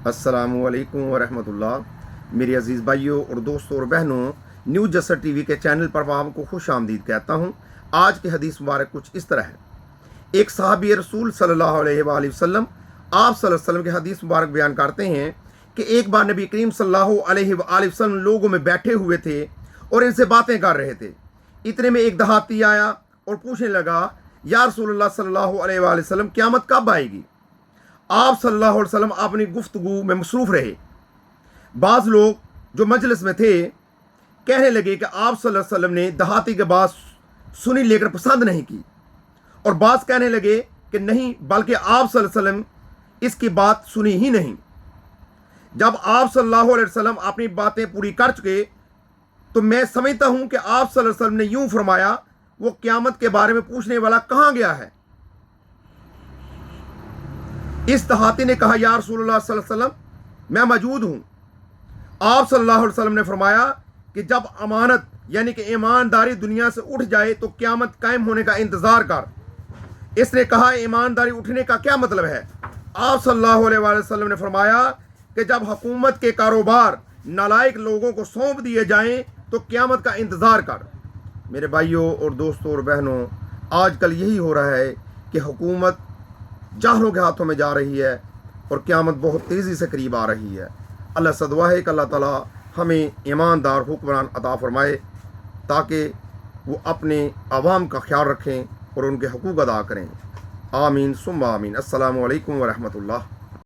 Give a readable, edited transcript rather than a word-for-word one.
अस्सलामुअलैकुम वरहमतुल्लाह। मेरे अज़ीज़ भाइयों और दोस्तों और बहनों, न्यूज़ जसर टीवी के चैनल पर मैं आपको खुश आमदीद कहता हूँ। आज की हदीस मुबारक कुछ इस तरह है। एक सहाबी रसूल सल्लल्लाहु अलैहि वसल्लम आप सल्लल्लाहु अलैहि वसल्लम की हदीस मुबारक बयान करते हैं कि एक बार नबी करीम सल्लल्लाहु अलैहि वसल्लम लोगों में बैठे हुए थे और इनसे बातें कर रहे थे। इतने में एक देहाती आया और पूछने लगा, या रसूलुल्लाह सल्लल्लाहु अलैहि वसल्लम क़यामत कब आएगी? आप सल्लल्लाहु अलैहि वसल्लम अपनी गुफ्तगू में मसरूफ़ रहे। बाज़ लोग जो मजलिस में थे कहने लगे कि आप सल्लल्लाहु अलैहि वसल्लम ने देहाती के बात सुनी लेकर पसंद नहीं की, और बाज़ कहने लगे कि नहीं, बल्कि आप सल्लल्लाहु अलैहि वसल्लम इसकी बात सुनी ही नहीं। जब आप सल्लल्लाहु अलैहि वसल्लम अपनी बातें पूरी कर चुके तो मैं समझता हूँ कि आप सल्लल्लाहु अलैहि वसल्लम ने यूँ फरमाया, वो क़यामत के बारे में पूछने वाला कहाँ गया है? इस देहाती ने कहा, या रसूलुल्लाह सल्लल्लाहु अलैहि वसल्लम, मैं मौजूद हूँ। आप सल्लल्लाहु अलैहि वसल्लम ने फरमाया कि जब अमानत यानी कि ईमानदारी दुनिया से उठ जाए तो क़यामत कायम होने का इंतज़ार कर। इसने कहा, ईमानदारी उठने का क्या मतलब है? आप सल्लल्लाहु अलैहि वसल्लम ने फरमाया कि जब हुकूमत के कारोबार नालायक लोगों को सौंप दिए जाएं तो क़यामत का इंतज़ार कर। मेरे भाइयों और दोस्तों और बहनों, आजकल यही हो रहा है कि हुकूमत जाहलों के हाथों में जा रही है और क़यामत बहुत तेज़ी से करीब आ रही है। अल्लाह से दुआ है कि अल्लाह ताला हमें ईमानदार हुक्मरान अता फरमाए ताकि वो अपने अवाम का ख्याल रखें और उनके हकूक़ अदा करें। आमीन सुम्मा आमीन। अस्सलामु अलैकुम वरहमतुल्लाह।